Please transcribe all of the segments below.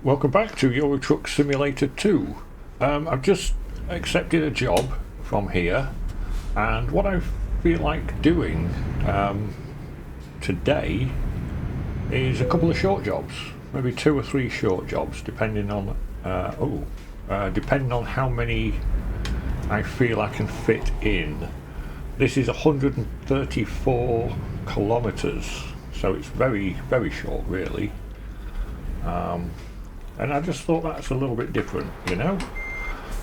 Welcome back to Euro Truck Simulator 2. I've just accepted a job from here, and what I feel like doing today is a couple of short jobs, maybe 2 or 3 short jobs, depending on depending on how many I feel I can fit in. This is 134 kilometers, so it's very, very short, really. And I just thought that's a little bit different, you know?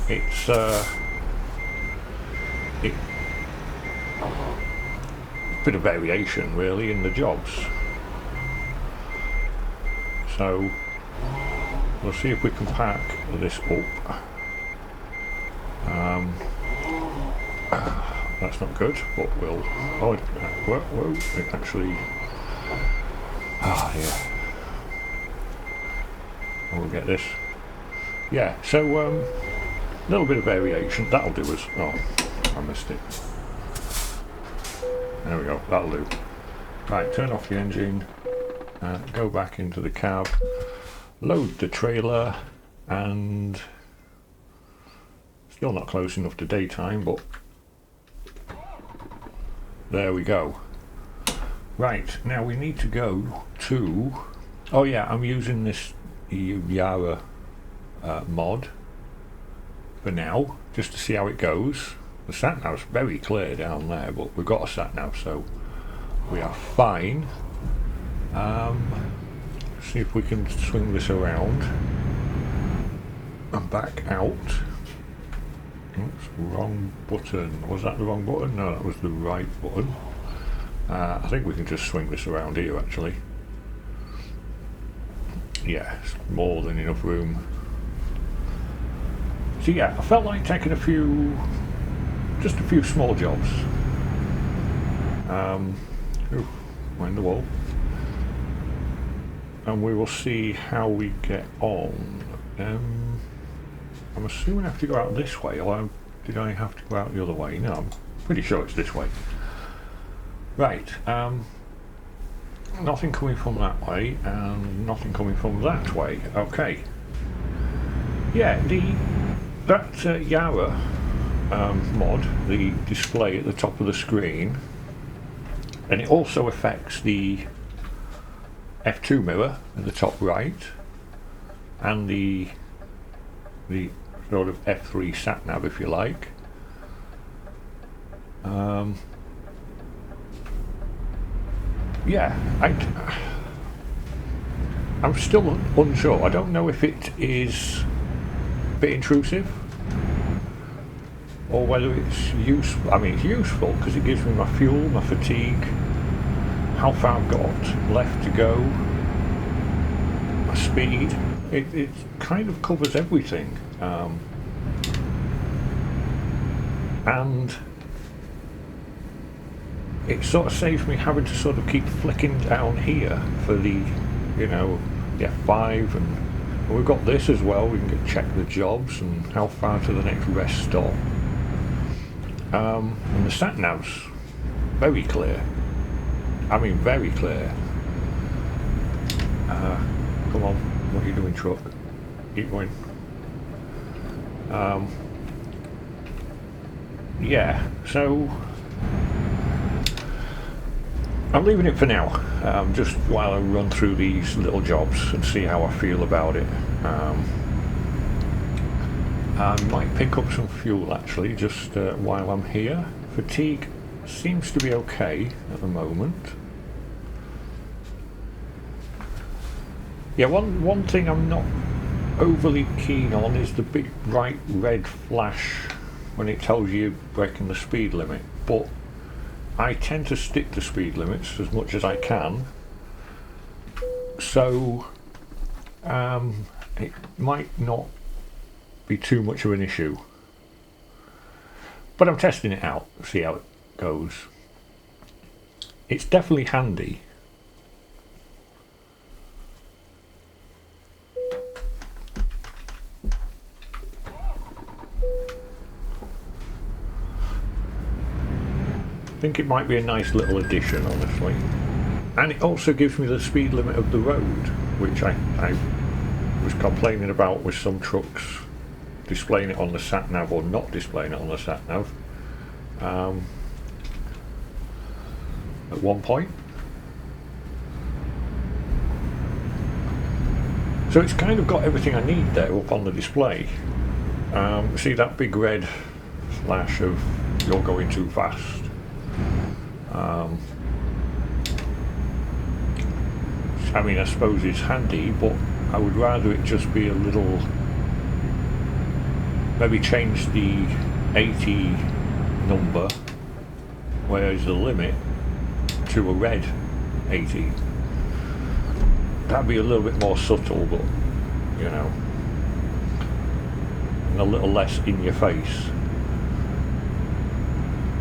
It's a bit of variation, really, in the jobs. So we'll see if we can pack this up. That's not good, but we'll... Oh, whoa, it actually... yeah. We'll get this. Yeah, so a little bit of variation. That'll do us. Oh, I missed it. There we go. That'll do. Right, turn off the engine. Go back into the cab. Load the trailer, and still not close enough to daytime, but there we go. Right, now we need to go to... Oh yeah, I'm using this YARA mod for now, just to see how it goes. The sat-nav's very clear down there, but we've got a sat-nav, so we are fine. See if we can swing this around and back out. Oops, wrong button. Was that the wrong button? No, that was the right button. I think we can just swing this around here, actually. Yeah, it's more than enough room. So yeah, I felt like taking just a few small jobs. Wind the wall. And we will see how we get on. I'm assuming I have to go out this way, or did I have to go out the other way? No, I'm pretty sure it's this way. Right, nothing coming from that way, and nothing coming from that way. Okay. Yeah, that YARA mod, the display at the top of the screen, and it also affects the F2 mirror at the top right, and the sort of F3 sat nav, if you like. Yeah, I'm still unsure. I don't know if it is a bit intrusive or whether it's useful. I mean, it's useful because it gives me my fuel, my fatigue, how far I've got left to go, my speed. It kind of covers everything. And it sort of saves me having to sort of keep flicking down here for the, you know, the F5, and we've got this as well. We can check the jobs and how far to the next rest stop. And the sat nav's very clear. I mean, very clear. Come on, what are you doing, truck? Keep going. Yeah, so I'm leaving it for now, just while I run through these little jobs and see how I feel about it. I might pick up some fuel, actually, just while I'm here. Fatigue seems to be okay at the moment. Yeah, one thing I'm not overly keen on is the big bright red flash when it tells you you're breaking the speed limit, but I tend to stick to speed limits as much as I can, so it might not be too much of an issue. But I'm testing it out, see how it goes. It's definitely handy. I think it might be a nice little addition, honestly. And it also gives me the speed limit of the road, which I was complaining about with some trucks displaying it on the sat nav or not displaying it on the sat nav at one point. So it's kind of got everything I need there up on the display. See that big red flash of "you're going too fast." I mean, I suppose it's handy, but I would rather it just be a little, maybe change the 80 number, whereas the limit, to a red 80. That'd be a little bit more subtle, but, you know, and a little less in your face.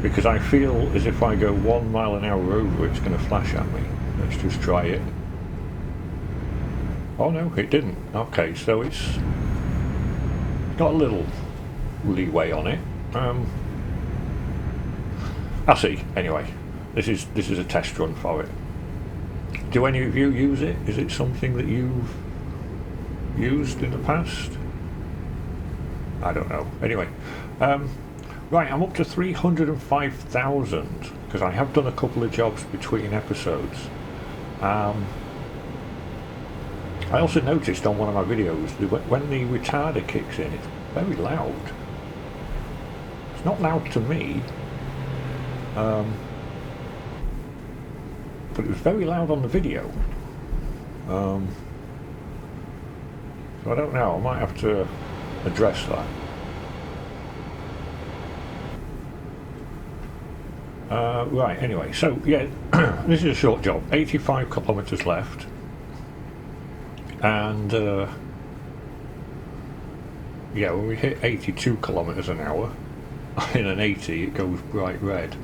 Because I feel as if I go 1 mile an hour over, it's going to flash at me. Let's just try it. Oh no, it didn't. Okay, so it's got a little leeway on it. I'll see. Anyway, this is a test run for it. Do any of you use it? Is it something that you've used in the past? I don't know. Anyway, right, I'm up to 305,000 because I have done a couple of jobs between episodes. I also noticed on one of my videos that when the retarder kicks in, it's very loud. It's not loud to me, but it was very loud on the video. So I don't know, I might have to address that. Right, anyway, so yeah, this is a short job, 85 kilometres left. And yeah, when we hit 82 kilometres an hour in an 80, it goes bright red.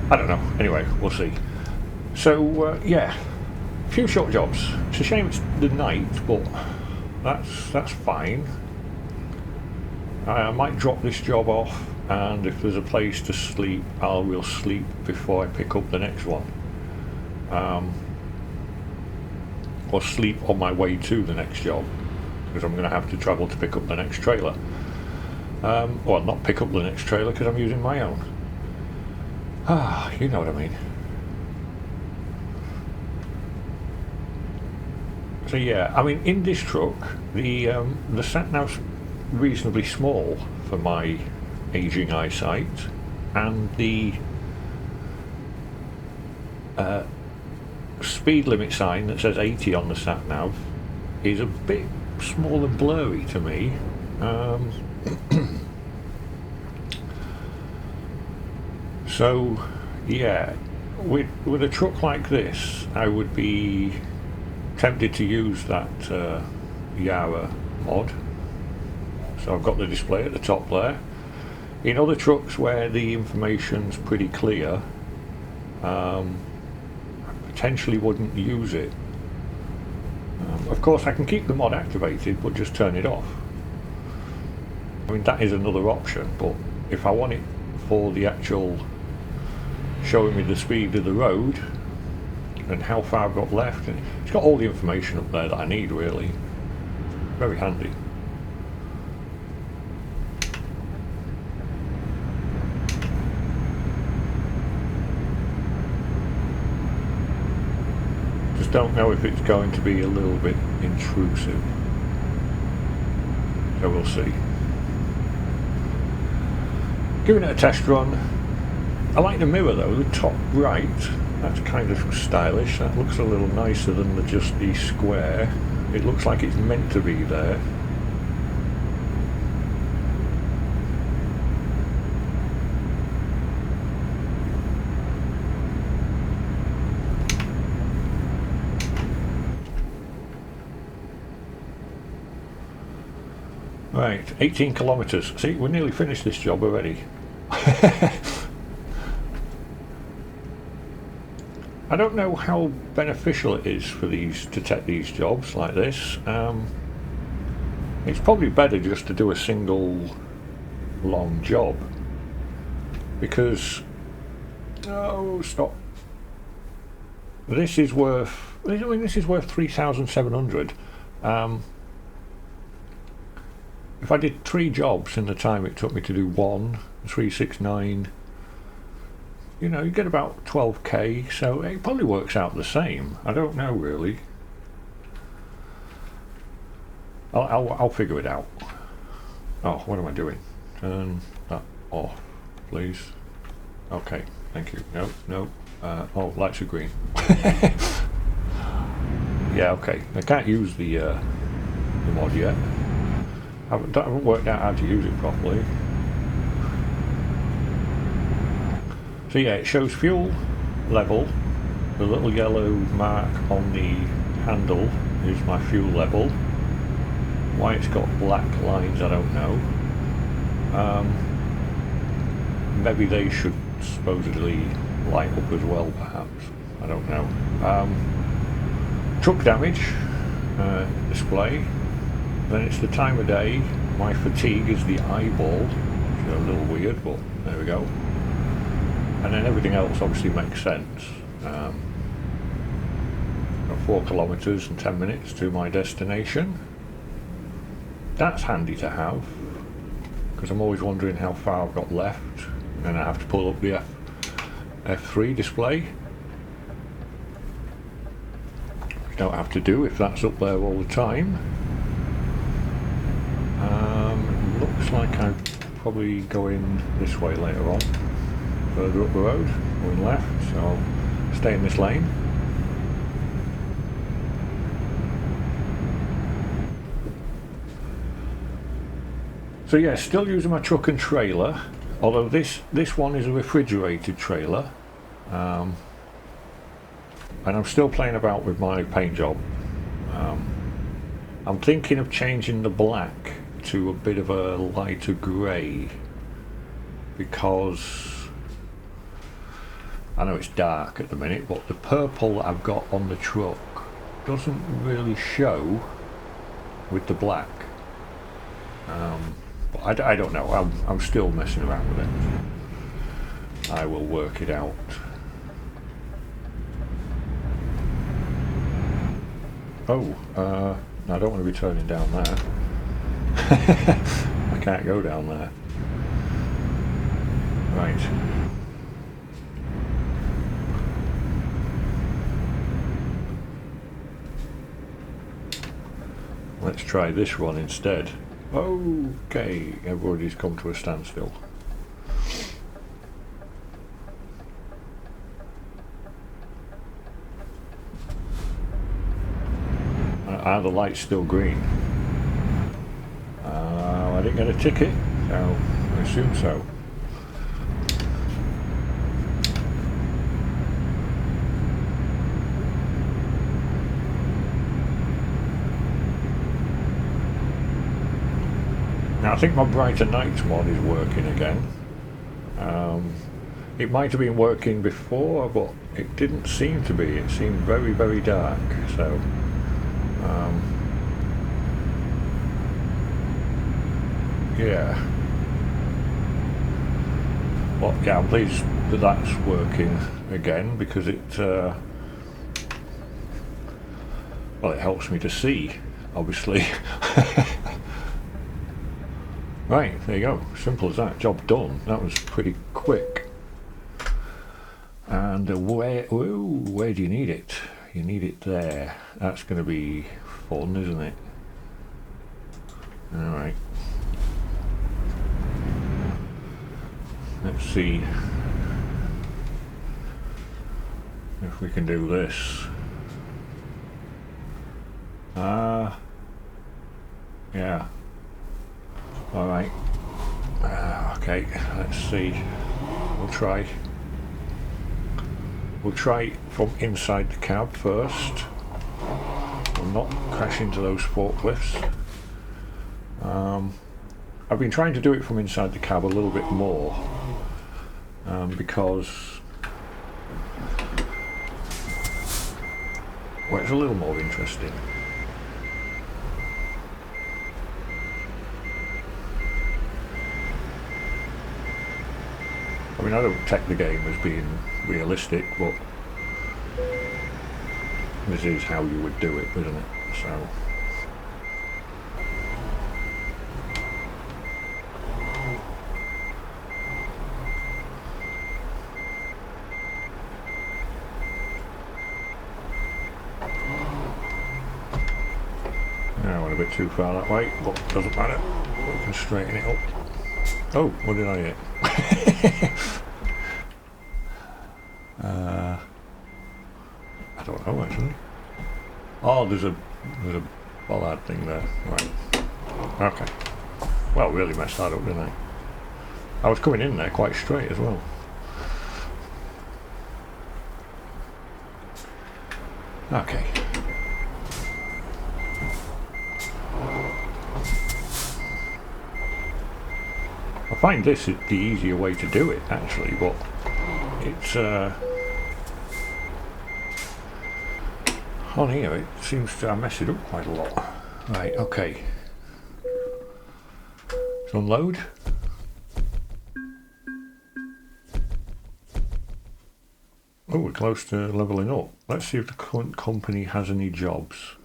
I don't know. Anyway, we'll see. So yeah, a few short jobs. It's a shame it's the night, but that's fine. I might drop this job off, and if there's a place to sleep, I will sleep before I pick up the next one. Or sleep on my way to the next job, because I'm going to have to travel to pick up the next trailer. Well, not pick up the next trailer because I'm using my own. You know what I mean. So yeah, I mean, in this truck, the sat-nav's reasonably small for my aging eyesight, and the speed limit sign that says 80 on the sat-nav is a bit small and blurry to me. So yeah, with a truck like this, I would be tempted to use that YARA mod. So I've got the display at the top there. In other trucks where the information's pretty clear, I potentially wouldn't use it. Of course I can keep the mod activated but just turn it off. I mean, that is another option, but if I want it for the actual showing me the speed of the road and how far I've got left, and it's got all the information up there that I need, really. Very handy. Just don't know if it's going to be a little bit intrusive, so we'll see. Giving it a test run. I like the mirror though, the top right, that's kind of stylish. That looks a little nicer than just the square. It looks like it's meant to be there. Right, 18 kilometres. See, we're nearly finished this job already. I don't know how beneficial it is for these to take these jobs like this. It's probably better just to do a single long job, because this is worth, I mean, this is worth 3,700. If I did 3 jobs in the time it took me to do one, 369, you know, you get about 12k, so it probably works out the same. I don't know really. I'll figure it out. Oh, what am I doing? Turn that off, please. Okay, thank you. No. Oh, lights are green. Yeah, okay. I can't use the mod yet. I haven't worked out how to use it properly. So yeah, it shows fuel level. The little yellow mark on the handle is my fuel level. Why it's got black lines, I don't know. Maybe they should supposedly light up as well, perhaps. I don't know. Truck damage display. Then it's the time of day. My fatigue is the eyeball, which is a little weird, but there we go. And then everything else obviously makes sense. Got 4 kilometres and 10 minutes to my destination. That's handy to have, because I'm always wondering how far I've got left, and I have to pull up the F3 display. You don't have to do if that's up there all the time. Looks like I'm probably going this way later on, further up the road, going left, so I'll stay in this lane. So yeah, still using my truck and trailer, although this one is a refrigerated trailer, and I'm still playing about with my paint job. I'm thinking of changing the black to a bit of a lighter grey, because I know it's dark at the minute, but the purple that I've got on the truck doesn't really show with the black. But I don't know, I'm still messing around with it. I will work it out. Oh, I don't want to be turning down there. I can't go down there. Right. Let's try this one instead. Okay, everybody's come to a standstill. Are the lights still green? I didn't get a ticket, so I assume so. Now I think my Brighter Nights mod is working again. It might have been working before, but it didn't seem to be. It seemed very, very dark, so yeah. Well, yeah, I'm pleased that that's working again, because it well, it helps me to see, obviously. Right, there you go. Simple as that. Job done. That was pretty quick. And where do you need it? You need it there. That's going to be fun, isn't it? Alright. Let's see if we can do this. Yeah. Alright. Okay, let's see. We'll try from inside the cab first. We'll not crash into those forklifts. I've been trying to do it from inside the cab a little bit more, because well, it's a little more interesting. I mean, I don't take the game as being realistic, but This is how you would do it, isn't it? So. I went a bit too far that way, but doesn't matter. We can straighten it up. Oh, what did I hit? I don't know actually. Oh, there's a bollard thing there. Right. Okay. Well, really messed that up, didn't I? I was coming in there quite straight as well. Okay. I find this is the easier way to do it actually, but it's on here it seems to mess it up quite a lot. Right, okay. Let's unload. Oh, we're close to levelling up. Let's see if the current company has any jobs.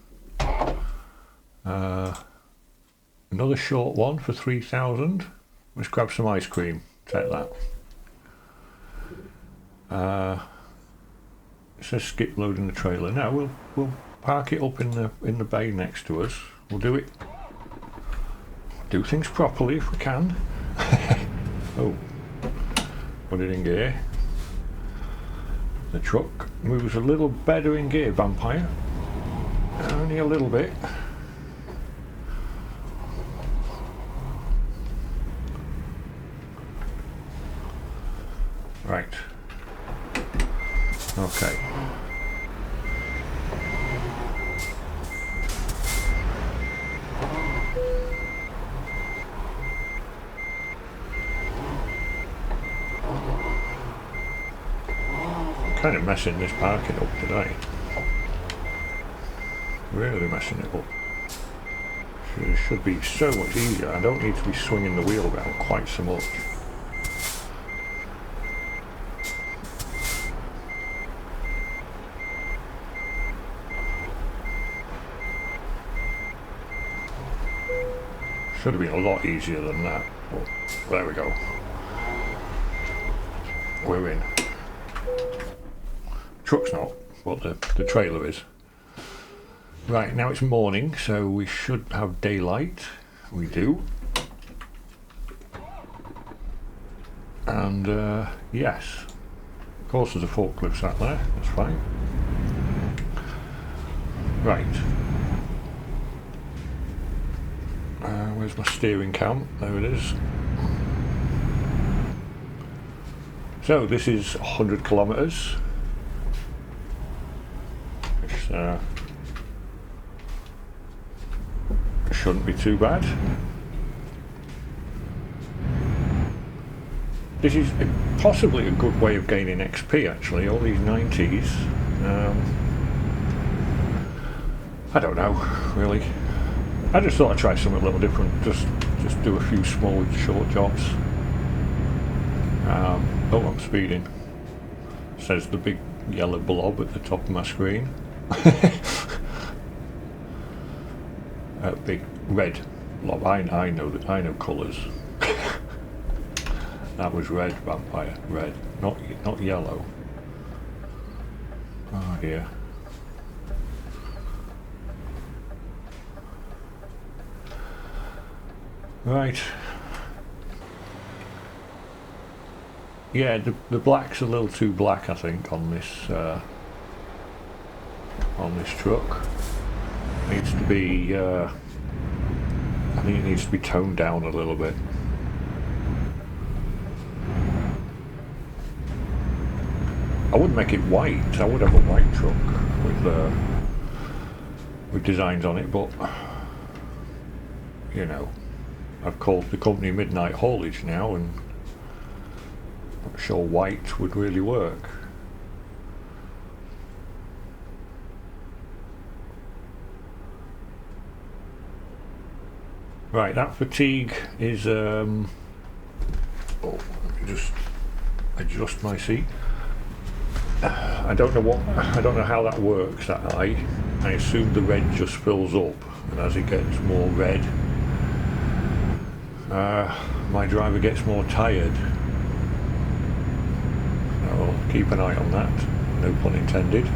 Another short one for 3,000. Let's grab some ice cream. Take that. It says skip loading the trailer. Now we'll park it up in the bay next to us. We'll do things properly if we can. Oh, put it in gear. The truck moves a little better in gear, Vampire. Only a little bit. Right. Okay. Kind of messing this parking up today. Really messing it up. It should be so much easier. I don't need to be swinging the wheel around quite so much. Should have been a lot easier than that, but there we go. We're in. Truck's not, but the trailer is. Right, now it's morning, so we should have daylight. We do. And yes, of course there's a forklift sat there, that's fine. Right. Where's my steering cam? There it is. So this is 100 kilometers. Which shouldn't be too bad. This is possibly a good way of gaining XP actually, all these 90s. I don't know, really. I just thought I'd try something a little different, just do a few small short jobs. Oh, I'm speeding. Says the big yellow blob at the top of my screen. Big red blob. I know that. I know colours. That was red, Vampire. Red, not yellow. Oh dear. Right. Yeah, the black's a little too black, I think, on this truck. Needs to be. I think it needs to be toned down a little bit. I would make it white. I would have a white truck with designs on it, but you know, I've called the company Midnight Haulage now, and I'm not sure white would really work. Right, that fatigue is oh, let me just adjust my seat. I don't know how that works, that eye. I assume the red just fills up, and as it gets more red, my driver gets more tired. I'll keep an eye on that, no pun intended.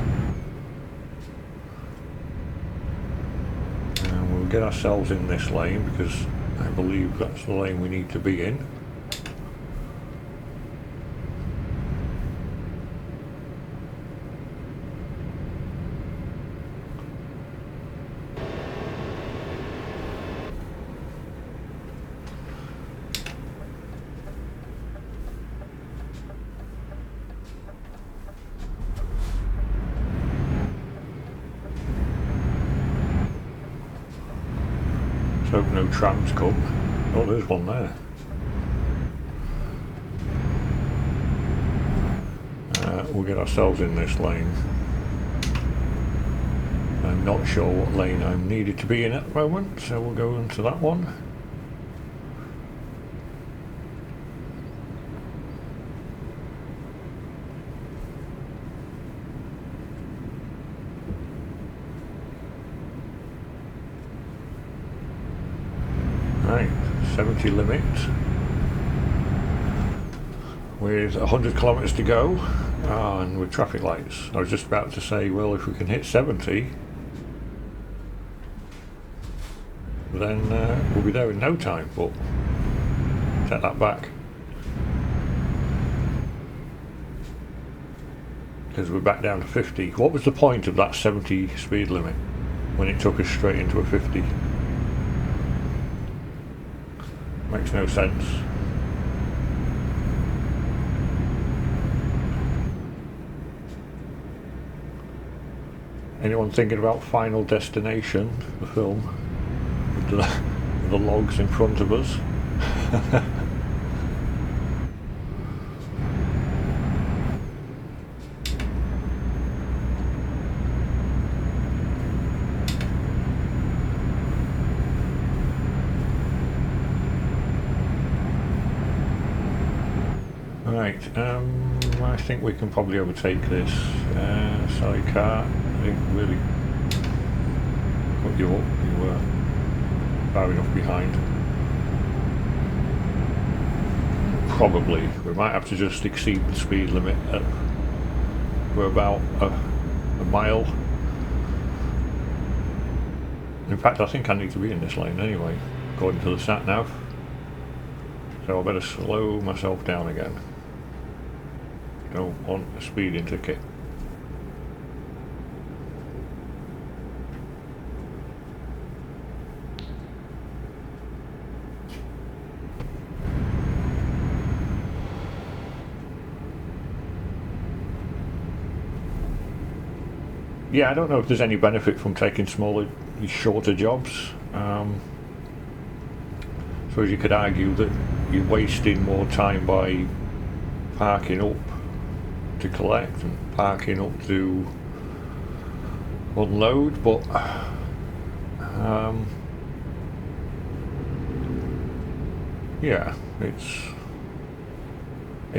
And we'll get ourselves in this lane because I believe that's the lane we need to be in. Hope no trams come. Oh, there's one there. We'll get ourselves in this lane. I'm not sure what lane I'm needed to be in at the moment, so we'll go into that one. Right, 70 limit with 100 kilometers to go, and with traffic lights. I was just about to say, well, if we can hit 70, then we'll be there in no time, but take that back. Because we're back down to 50. What was the point of that 70 speed limit when it took us straight into a 50? Makes no sense. Anyone thinking about Final Destination, the film, with the logs in front of us? Right, I think we can probably overtake this. Sorry, car, I didn't really put you up, you were far enough behind. Probably, we might have to just exceed the speed limit for about a mile. In fact, I think I need to be in this lane anyway, according to the sat-nav. So I better slow myself down again. Don't want a speeding ticket. Yeah, I don't know if there's any benefit from taking smaller, shorter jobs. So you could argue that you're wasting more time by parking up to collect and parking up to unload, but yeah, it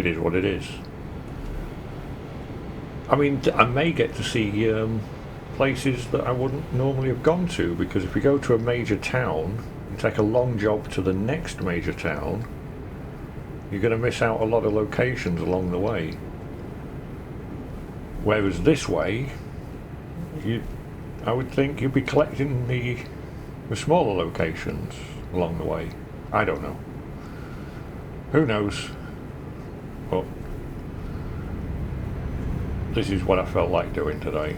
is what it is. I mean, I may get to see places that I wouldn't normally have gone to, because if you go to a major town and take a long job to the next major town, you're going to miss out a lot of locations along the way. Whereas this way, I would think you'd be collecting the smaller locations along the way. I don't know. Who knows? But this is what I felt like doing today.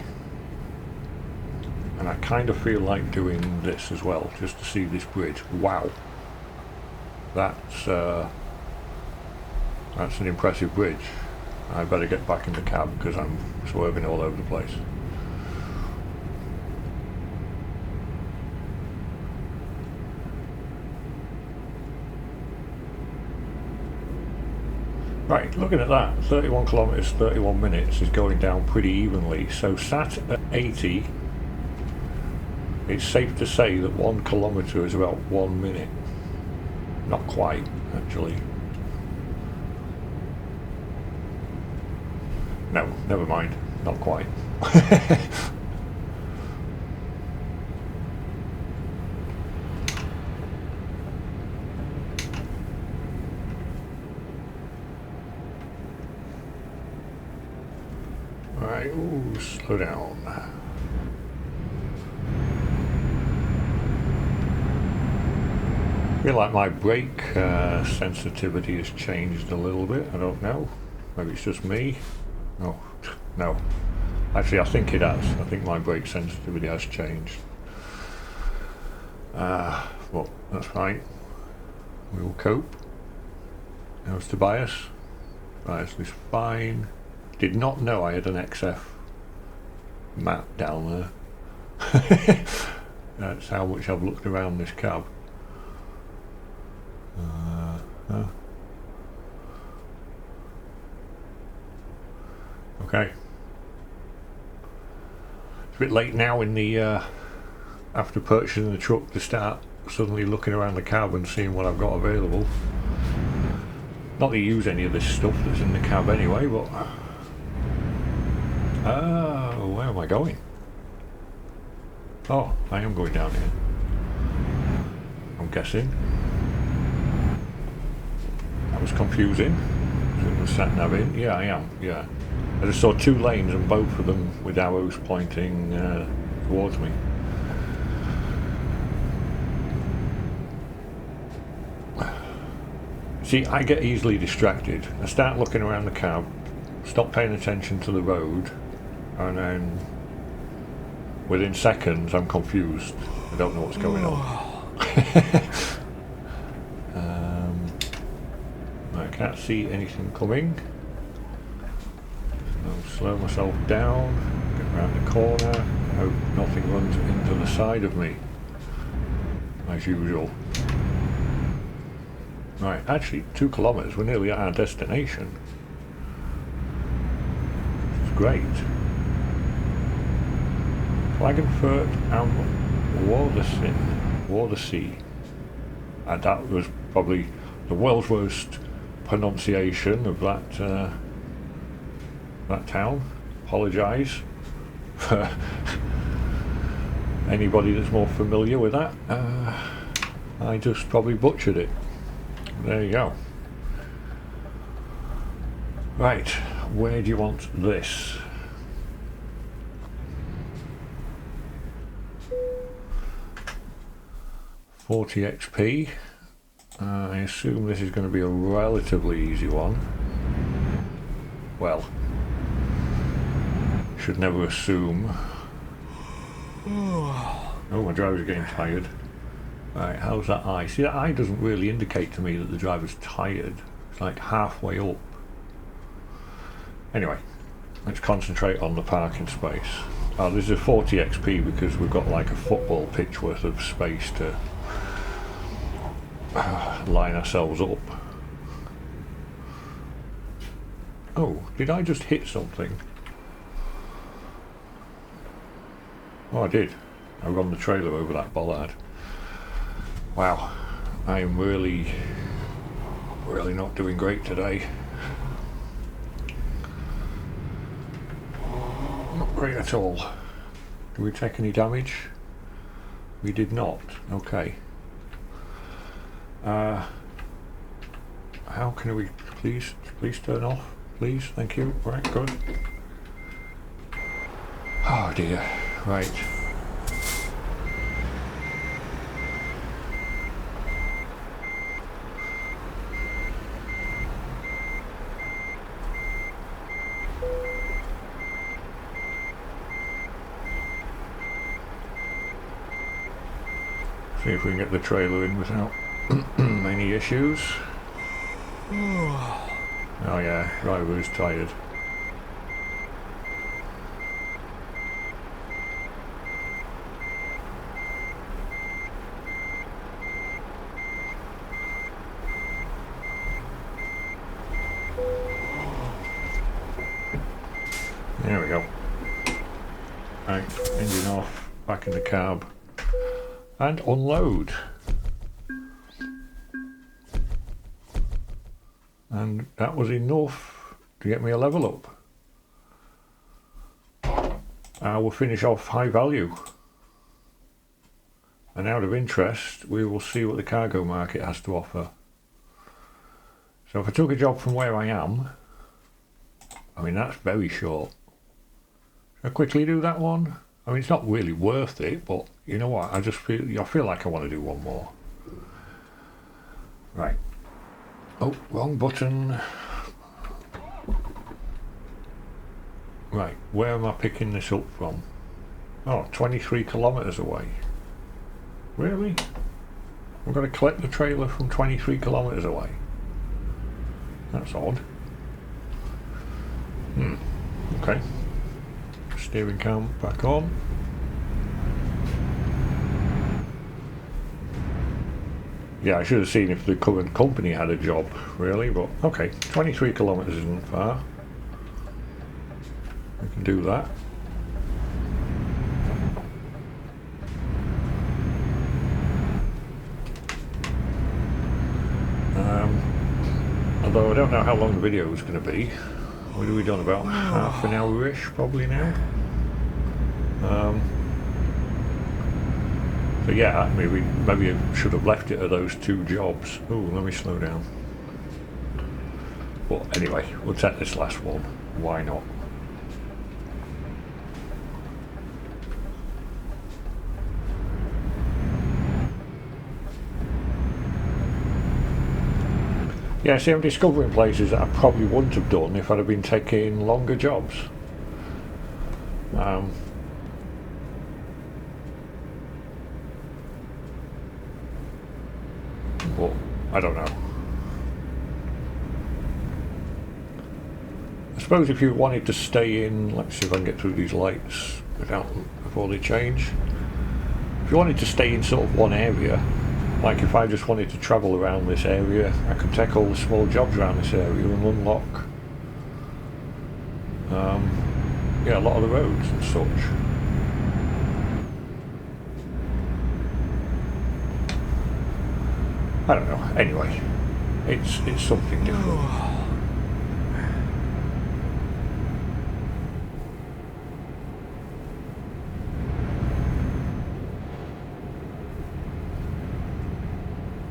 And I kind of feel like doing this as well, just to see this bridge. Wow. That's an impressive bridge. I better get back in the cab because I'm swerving all over the place. Right, looking at that, 31 kilometres, 31 minutes is going down pretty evenly. So sat at 80, it's safe to say that 1 kilometre is about 1 minute. Not quite, actually. No, never mind. not quite. Right, ooh, slow down. I feel like my brake sensitivity has changed a little bit. I don't know. Maybe it's just me. Oh, no. Actually, I think it has. I think my brake sensitivity has changed. Well, that's fine. We will cope. How's Tobias? Tobias is fine. Did not know I had an XF map down there. That's how much I've looked around this cab. Okay. It's a bit late now in the after purchasing the truck to start suddenly looking around the cab and seeing what I've got available. Not that you use any of this stuff that's in the cab anyway, but where am I going? Oh, I am going down here, I'm guessing. That was confusing. Sat nav in. Yeah, I am. Yeah, I just saw 2 lanes and both of them with arrows pointing towards me. See, I get easily distracted. I start looking around the cab, stop paying attention to the road, and then within seconds I'm confused. I don't know what's going on. I can't see anything coming. I'll slow myself down, get around the corner, hope nothing runs into the side of me, as usual. Right, actually 2 kilometres, we're nearly at our destination. It's great. Klagenfurt am Waldersee. And that was probably the world's worst pronunciation of that that town. Apologise for anybody that's more familiar with that. I just probably butchered it. There you go. Right, where do you want this? $40 XP. I assume this is going to be a relatively easy one. Well, should never assume. Oh, my driver's getting tired. Right, how's that eye? See, that eye doesn't really indicate to me that the driver's tired. It's like halfway up. Anyway, let's concentrate on the parking space. Oh, this is a 40 XP because we've got like a football pitch worth of space to line ourselves up. Oh, did I just hit something? Oh, I did. I run the trailer over that bollard. Wow, I am really not doing great today. Not great at all. Did we take any damage? We did not. Okay. How can we please turn off? Please, thank you. Right, good. Oh dear. Right. See if we can get the trailer in without any issues. Oh yeah, driver is tired. There we go. Right, engine off, back in the cab, and unload. And that was enough to get me a level up. we'll finish off high value. And out of interest, we will see what the cargo market has to offer. So if I took a job from where I am, I mean that's very short. Should I quickly do that one? I mean it's not really worth it, but you know what? I feel like I want to do one more. Right. Oh, wrong button. Right, where am I picking this up from? Oh, 23 kilometres away. Really? I've got to collect the trailer from 23 kilometres away. That's odd. Okay. Steering cam back on. Yeah, I should have seen if the current company had a job, really, but okay. 23 kilometres isn't far. I can do that. Although I don't know how long the video is going to be. What have we done? About half an hour-ish, probably now. So yeah, maybe I should have left it at those 2 jobs. Oh, let me slow down. But anyway, we'll take this last one. Why not? Yeah, see, I'm discovering places that I probably wouldn't have done if I'd have been taking longer jobs. But I don't know. I suppose if you wanted to stay in, let's see if I can get through these lights before they change. If you wanted to stay in sort of one area, like if I just wanted to travel around this area, I could take all the small jobs around this area and unlock yeah, a lot of the roads and such. I don't know. Anyway, it's something different.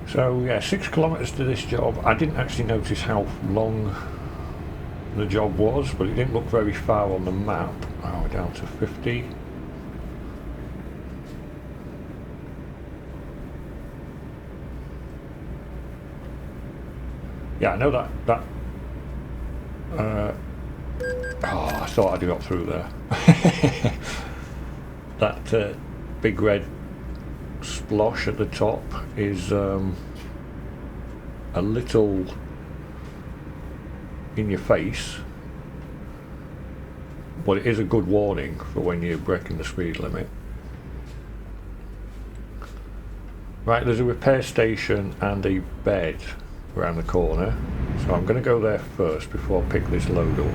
So yeah, 6 kilometres to this job. I didn't actually notice how long the job was, but it didn't look very far on the map. Oh, we're down to 50. Yeah, I know that oh, I thought I'd got through there. That big red splosh at the top is a little in your face, but it is a good warning for when you're breaking the speed limit. Right, there's a repair station and a bed around the corner, so I'm going to go there first before I pick this load up,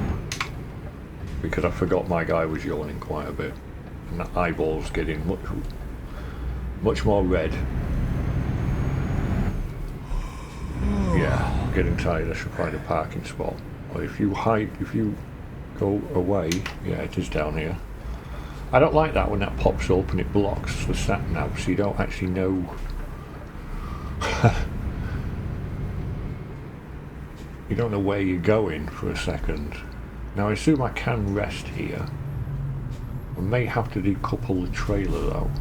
because I forgot my guy was yawning quite a bit and the eyeballs getting much more red. Yeah, I'm getting tired. I should find a parking spot. Or if you go away, yeah, it is down here. I don't like that when that pops up and it blocks the sat nav, so you don't actually know. You don't know where you're going for a second. Now I assume I can rest here. I may have to decouple the trailer though.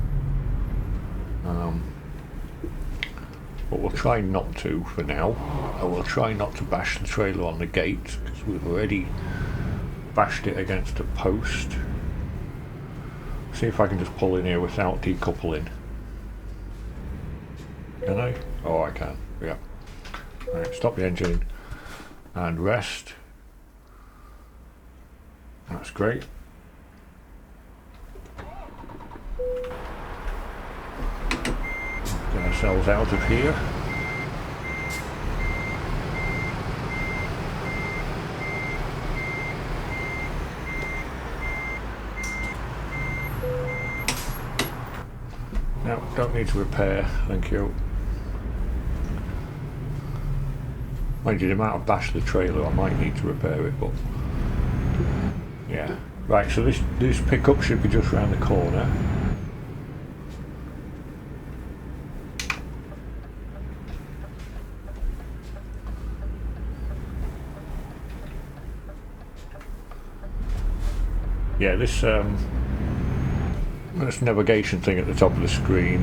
But we'll try not to for now. I will try not to bash the trailer on the gate, because we've already bashed it against a post. See if I can just pull in here without decoupling. Can I? Oh, I can. Yeah. Alright, stop the engine and rest. That's great. Get ourselves out of here. No, don't need to repair, thank you. Mind you, the amount of bash the trailer, I might need to repair it, but yeah, Right, so this pickup should be just round the corner. Yeah, this navigation thing at the top of the screen,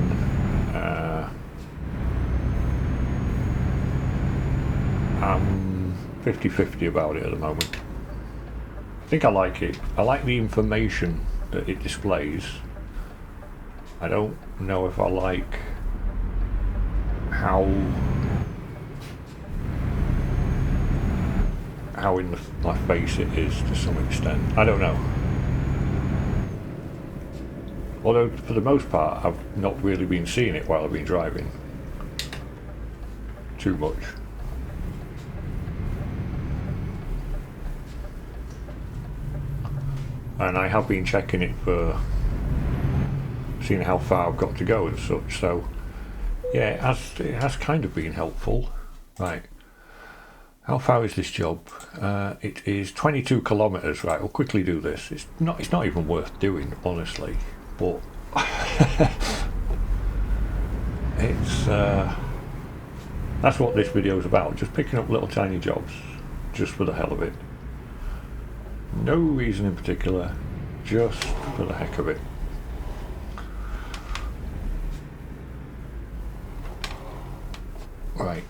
I'm 50-50 about it at the moment. I think I like it. I like the information that it displays. I don't know if I like how in my face it is to some extent. I don't know. Although for the most part I've not really been seeing it while I've been driving too much. And I have been checking it for seeing how far I've got to go and such, so yeah, it has kind of been helpful. Right, how far is this job? It is 22 kilometers. Right, we'll quickly do this. It's not even worth doing, honestly, but it's that's what this video is about, just picking up little tiny jobs just for the hell of it. No reason in particular, just for the heck of it. Right.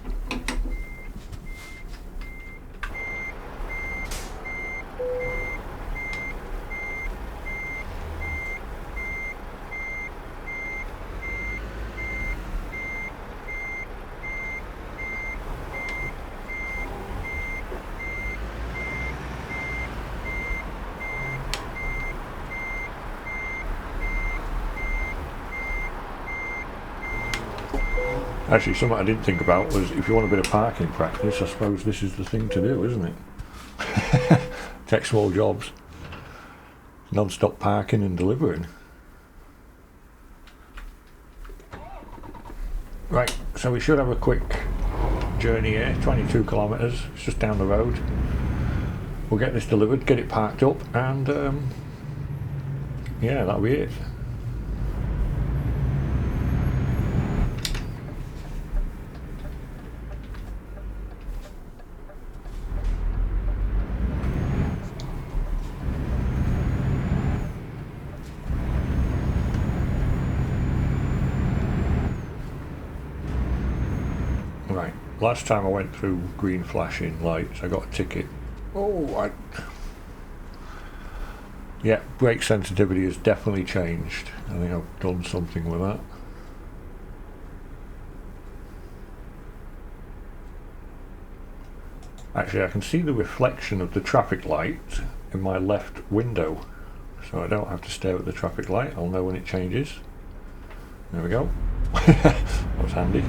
Actually, something I didn't think about was if you want a bit of parking practice, I suppose this is the thing to do, isn't it? Take small jobs, non-stop parking and delivering. Right, so we should have a quick journey here, 22 kilometres, it's just down the road. We'll get this delivered, get it parked up, and yeah, that'll be it. Right, last time I went through green flashing lights, I got a ticket. Yeah, brake sensitivity has definitely changed. I think I've done something with that. Actually, I can see the reflection of the traffic light in my left window, so I don't have to stare at the traffic light. I'll know when it changes. There we go. That was handy.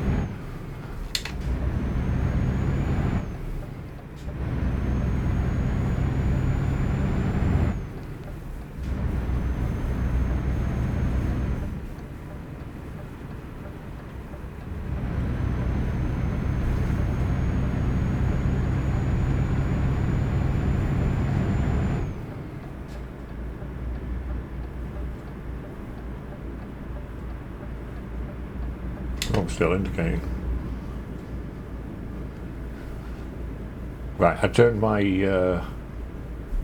I'm still indicating. Right, I turned my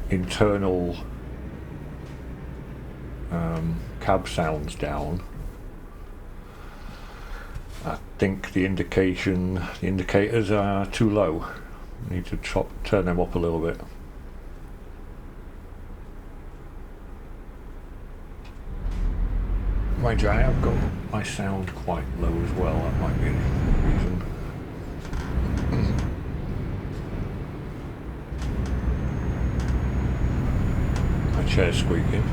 internal cab sounds down. I think the indicators are too low. I need to turn them up a little bit. Mind you, I have got my sound quite low as well, that might be a reason. My chair's squeaking.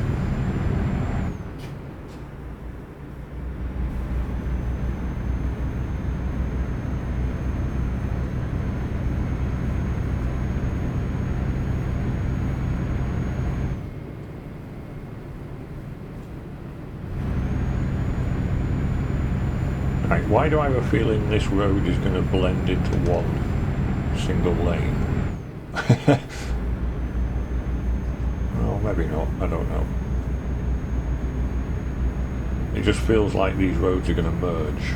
Right, why do I have a feeling this road is going to blend into one single lane? Oh Or maybe not, I don't know. It just feels like these roads are going to merge.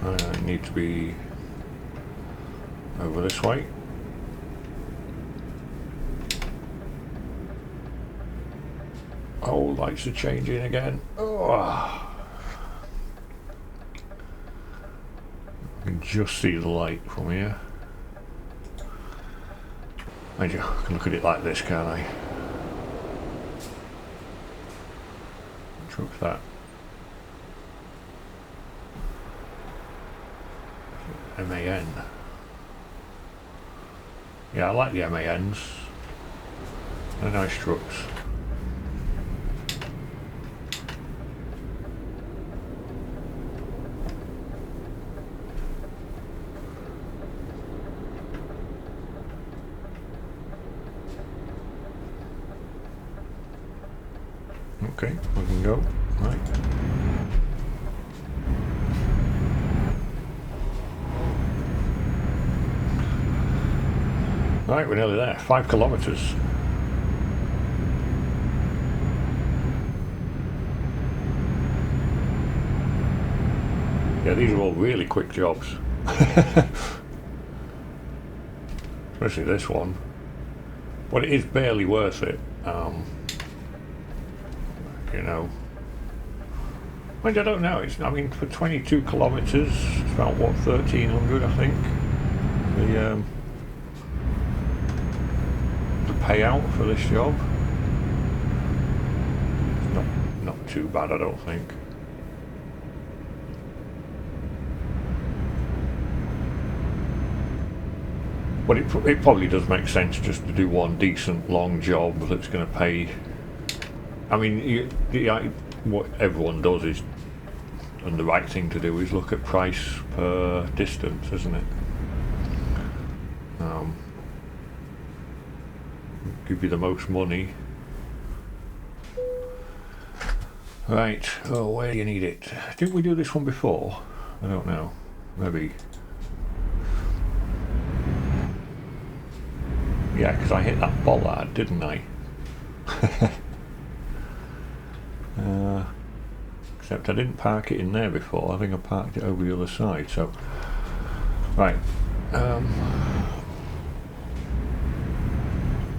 I need to be over this way. Oh, lights are changing again. Oh. I can just see the light from here. I can look at it like this, can't I? What truck's that? MAN. Yeah, I like the MANs. They're nice trucks. Okay, we can go. Right. Right, we're nearly there. 5 kilometers. Yeah, these are all really quick jobs. Especially this one. But it is barely worth it. You know. I don't know. I mean, for 22 kilometers, it's about what, 1,300, I think. The payout for this job. It's not too bad, I don't think. But it probably does make sense just to do one decent long job that's going to pay. I mean, what everyone does is, and the right thing to do is look at price per distance, isn't it? Give you the most money. Right, oh, where do you need it? Didn't we do this one before? I don't know. Maybe. Yeah, because I hit that bollard, didn't I? Except I didn't park it in there before. I think I parked it over the other side. So, right.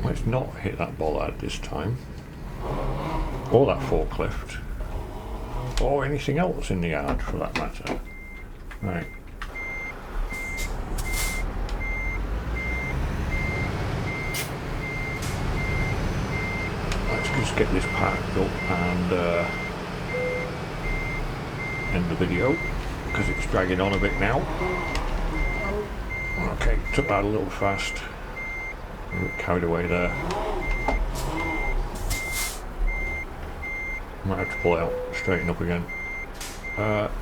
Let's not hit that bollard this time. Or that forklift. Or anything else in the yard, for that matter. Right. Let's just get this parked up and end the video, because it's dragging on a bit now. Okay, took that a little fast. A bit carried away there. Might have to pull it out, straighten up again.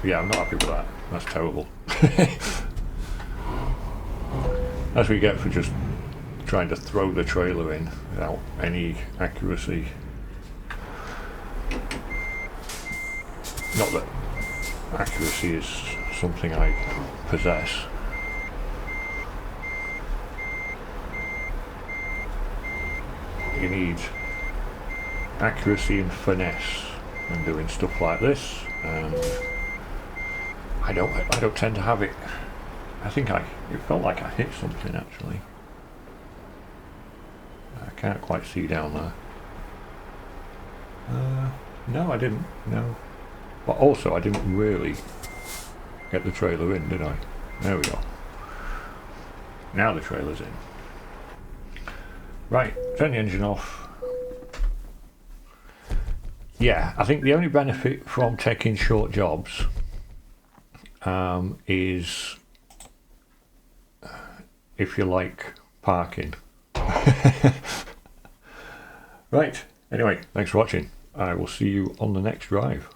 Yeah, I'm not happy with that. That's terrible. That's what you get for just trying to throw the trailer in without any accuracy. Not that accuracy is something I possess. You need accuracy and finesse when doing stuff like this, and I don't tend to have it. I think it felt like I hit something actually. I can't quite see down there. No, I didn't. No. But also, I didn't really get the trailer in, did I? There we go. Now the trailer's in. Right, turn the engine off. Yeah, I think the only benefit from taking short jobs is if you like parking. Right, anyway, thanks for watching. I will see you on the next drive.